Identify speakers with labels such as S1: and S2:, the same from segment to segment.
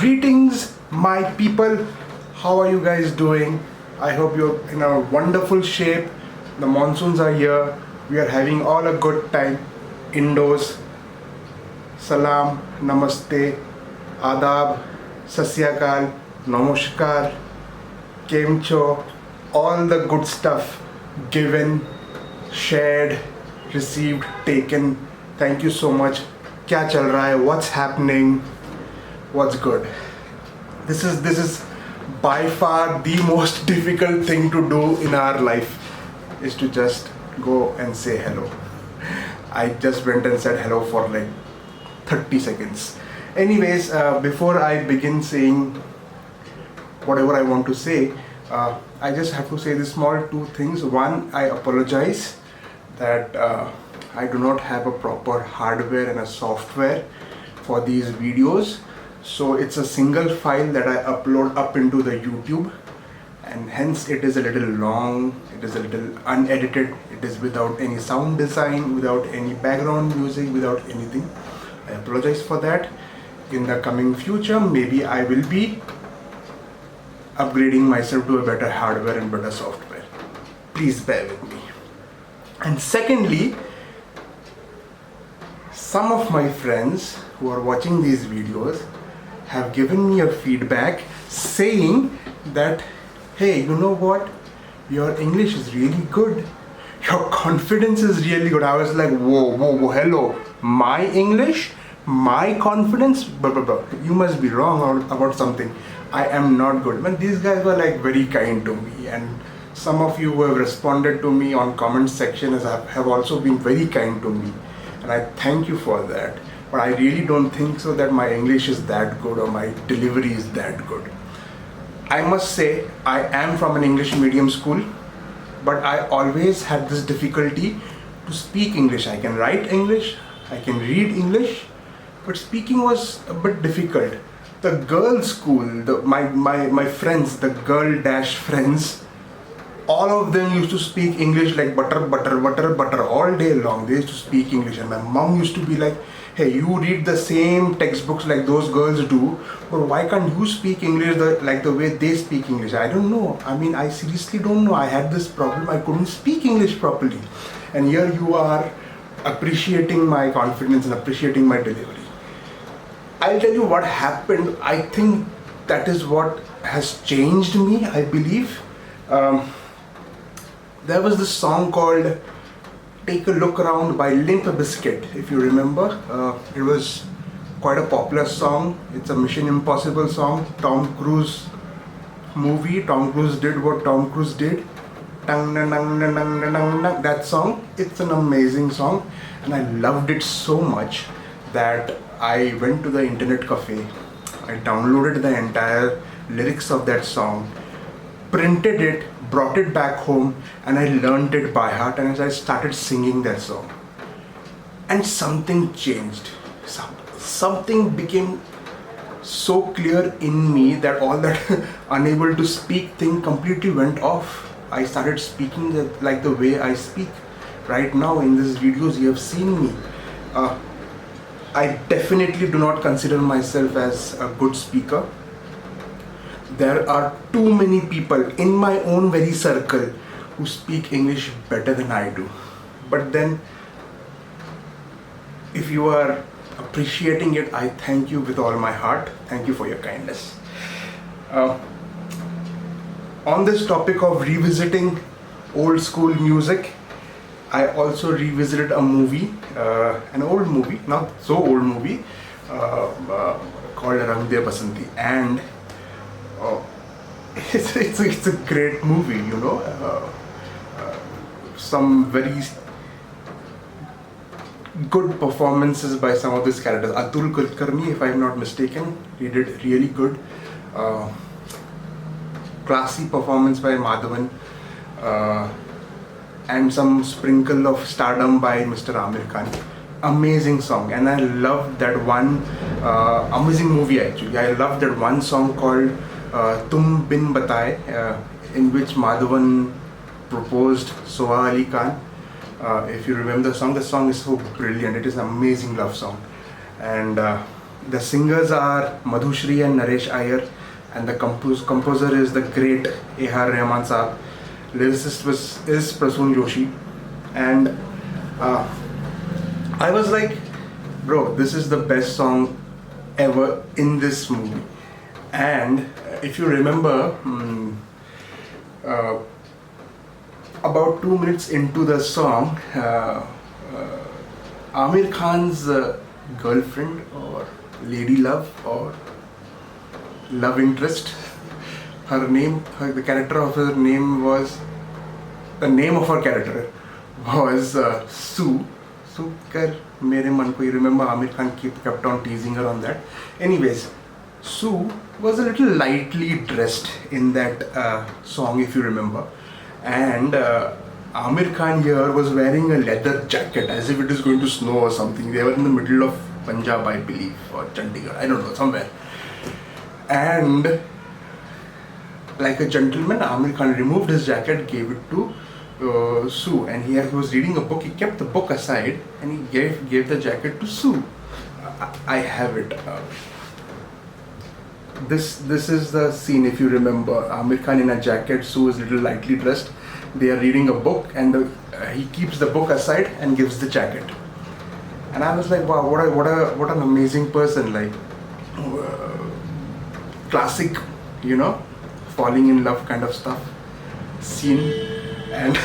S1: Greetings, my people. How are you guys doing? I hope you're in a wonderful shape. The monsoons are here. We are having all a good time indoors. Salam, namaste, adab, sasyakal, namaskar, kemcho, all the good stuff given, shared, received, taken. Thank you so much. Kya chal raha hai? What's happening? What's good? This is by far the most difficult thing to do in our life, is to just go and say hello. I just went and said hello for like 30 seconds. Anyways, before I begin saying whatever I want to say, I just have to say the small two things. One, I apologize that I do not have a proper hardware and a software for these videos. So it's a single file that I upload up into the YouTube, and hence it is a little long, it is a little unedited, it is without any sound design, without any background music, without anything. I apologize for that. In the coming future, maybe I will be upgrading myself to a better hardware and better software. Please bear with me. And secondly, some of my friends who are watching these videos have given me a feedback saying that, hey, you know what, your English is really good, your confidence is really good. I was like, whoa, hello, my English, my confidence, blah, blah, blah. You must be wrong about something. I am not good. Man, these guys were like very kind to me, and some of you who have responded to me on comment section have also been very kind to me, and I thank you for that. But I really don't think so that my English is that good or my delivery is that good. I must say, I am from an English medium school, but I always had this difficulty to speak English. I can write English, I can read English, but speaking was a bit difficult. The girls' school, my friends, the girl dash friends, all of them used to speak English like butter all day long. They used to speak English, and my mom used to be like, hey, you read the same textbooks like those girls do, but why can't you speak English like the way they speak English? I don't know. I mean, I seriously don't know. I had this problem. I couldn't speak English properly. And here you are appreciating my confidence and appreciating my delivery. I'll tell you what happened. I think that is what has changed me, I believe. There was this song called Take a Look Around by Limp Bizkit, if you remember. It was quite a popular song. It's a Mission Impossible song. Tom Cruise movie. Tom Cruise did what Tom Cruise did. That song, it's an amazing song, and I loved it so much that I went to the internet cafe. I downloaded the entire lyrics of that song, printed it, brought it back home, and I learned it by heart, and I started singing that song. And something changed. Something became so clear in me that all that unable to speak thing completely went off. I started speaking like the way I speak right now. In these videos you have seen me. I definitely do not consider myself as a good speaker. There are too many people in my own very circle who speak English better than I do. But then, if you are appreciating it, I thank you with all my heart. Thank you for your kindness. On this topic of revisiting old school music, I also revisited a movie, an old movie, not so old movie, called Rang De Basanti, and it's a great movie, you know. Some very good performances by some of these characters. Atul Kulkarni, if I'm not mistaken, he did really good. Classy performance by Madhavan, and some sprinkle of stardom by Mr. Aamir Khan. Amazing song, and I loved that one. Amazing movie actually. I loved that one song called Tum Bin Bataye, in which Madhavan proposed Soha Ali Khan. If you remember the song is so brilliant. It is an amazing love song, and The singers are Madhushri and Naresh Iyer, and the composer is the great A.R. Rahman Saab. Lyricist is Prasoon Joshi, and uh, I was like, bro, this is the best song ever in this movie. And if you remember, uh, about 2 minutes into the song, Amir Khan's girlfriend or lady love or love interest, the character of her name was, the name of her character was Sue. Sue Kar Mere Man Ko. You remember Amir Khan kept on teasing her on that. Anyways, Sue was a little lightly dressed in that song, if you remember. And Amir Khan here was wearing a leather jacket as if it is going to snow or something. They were in the middle of Punjab, I believe, or Chandigarh, I don't know, somewhere. And like a gentleman, Amir Khan removed his jacket, gave it to Sue, and he was reading a book. He kept the book aside and he gave the jacket to Sue. I have it. This is the scene, if you remember. Amir Khan in a jacket, Sue is a little lightly dressed. They are reading a book, and he keeps the book aside and gives the jacket. And I was like, wow, what an amazing person! Like classic, falling in love kind of stuff scene. And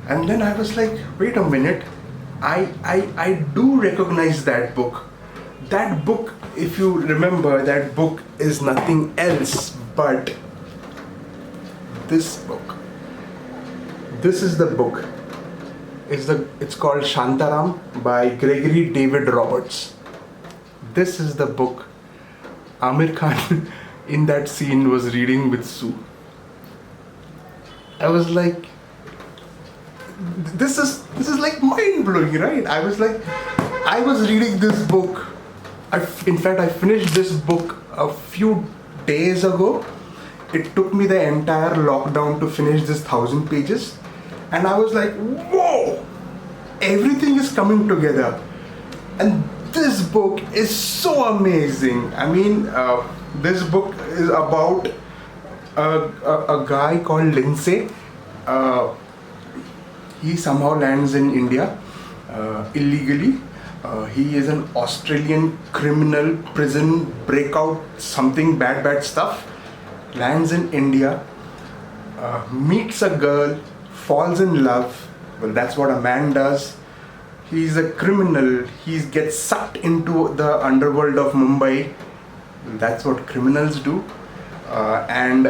S1: and then I was like, wait a minute, I do recognize that book. That book, if you remember, that book is nothing else but this book. This is the book. It's called Shantaram by Gregory David Roberts. This is the book Amir Khan in that scene was reading with Sue. I was like, this is like mind blowing, right? I was reading this book. In fact, I finished this book a few days ago. It took me the entire lockdown to finish this 1,000 pages. And I was like, whoa! Everything is coming together. And this book is so amazing. I mean, this book is about a guy called Lindsay. He somehow lands in India illegally. He is an Australian criminal, prison breakout, something bad stuff. Lands in India, meets a girl, falls in love. Well, that's what a man does. He's a criminal. He gets sucked into the underworld of Mumbai. That's what criminals do. And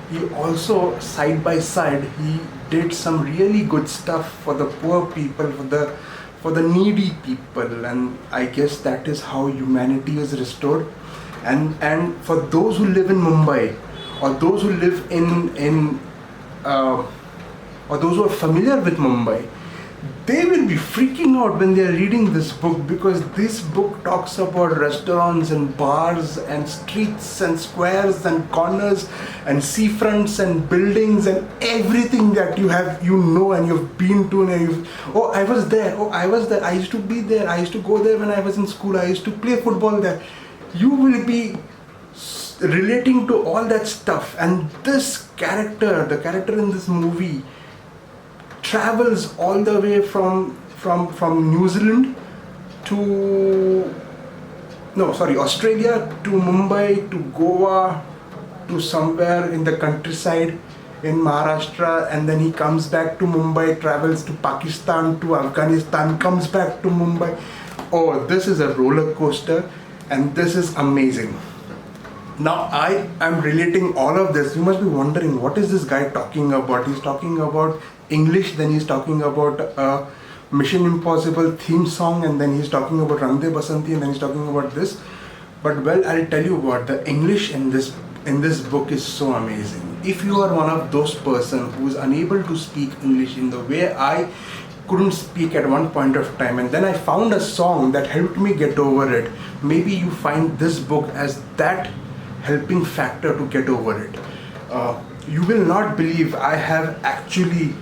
S1: he also, side by side, he did some really good stuff for the poor people, for the needy people. And I guess that is how humanity is restored. And for those who live in Mumbai, or those who live or those who are familiar with Mumbai, they will be freaking out when they are reading this book, because this book talks about restaurants and bars and streets and squares and corners and seafronts and buildings and everything that and you've been to, and I was there, I used to be there, I used to go there when I was in school, I used to play football there. You will be relating to all that stuff. And this character, the character in this movie, travels all the way from New Zealand Australia to Mumbai to Goa to somewhere in the countryside in Maharashtra, and then he comes back to Mumbai, travels to Pakistan, to Afghanistan, comes back to Mumbai. Oh, this is a roller coaster, and this is amazing. Now I am relating all of this. You must be wondering, what is this guy talking about? He's talking about English, then he's talking about a Mission Impossible theme song, and then he's talking about Rang De Basanti, and then he's talking about this. But well, I'll tell you what, the English in this book is so amazing. If you are one of those person who is unable to speak English in the way I couldn't speak at one point of time, and then I found a song that helped me get over it, maybe you find this book as that helping factor to get over it. You will not believe, I have actually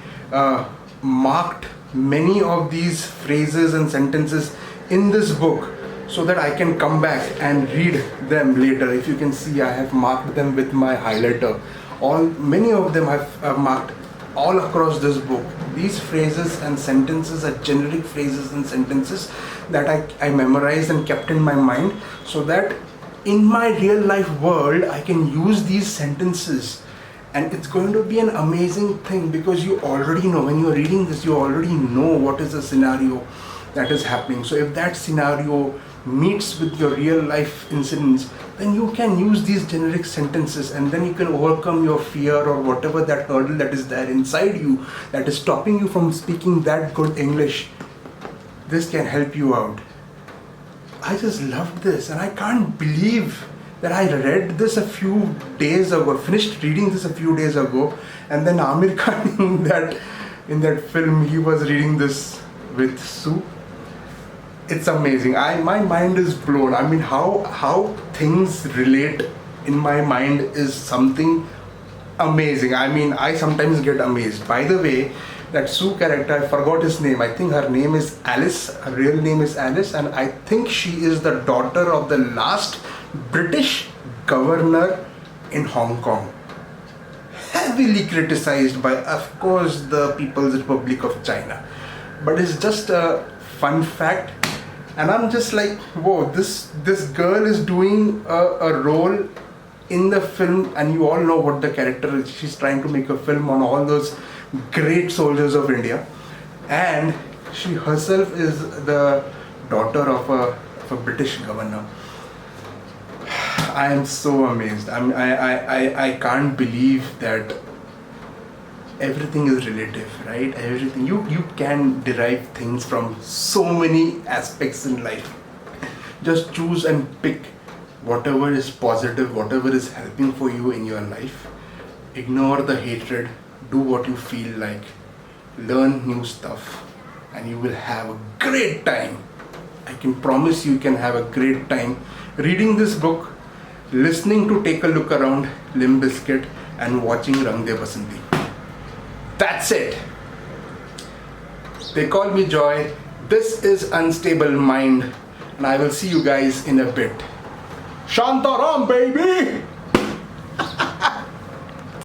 S1: marked many of these phrases and sentences in this book so that I can come back and read them later. If you can see, I have marked them with my highlighter. Many of them I've marked all across this book. These phrases and sentences are generic phrases and sentences that I memorized and kept in my mind, so that in my real life world I can use these sentences. And it's going to be an amazing thing, because you already know, when you're reading this, you already know what is the scenario that is happening. So if that scenario meets with your real life incidents, then you can use these generic sentences, and then you can overcome your fear or whatever that hurdle that is there inside you that is stopping you from speaking that good English. This can help you out. I just loved this, and I can't believe that I read this a few days ago, finished reading this a few days ago, and then Amir Khan in that film, he was reading this with Sue. It's amazing. My mind is blown. I mean, how things relate in my mind is something amazing. I mean, I sometimes get amazed. By the way, that Sue character, I forgot his name. I think her name is Alice. Her real name is Alice, and I think she is the daughter of the last British governor in Hong Kong. Heavily criticized by, of course, the People's Republic of China. But it's just a fun fact. And I'm just like, whoa, this girl is doing a role in the film, and you all know what the character is. She's trying to make a film on all those great soldiers of India, and she herself is the daughter of a British governor. I am so amazed. I can't believe that everything is relative, right? Everything, you can derive things from so many aspects in life. Just choose and pick whatever is positive, whatever is helping for you in your life. Ignore the hatred, do what you feel like, learn new stuff, and you will have a great time. I can promise you can have a great time reading this book, listening to Take a Look Around, Limp Bizkit, and watching Rang De Basanti. That's it. They call me Joy. This is Unstable Mind, and I will see you guys in a bit. Shantaram, baby!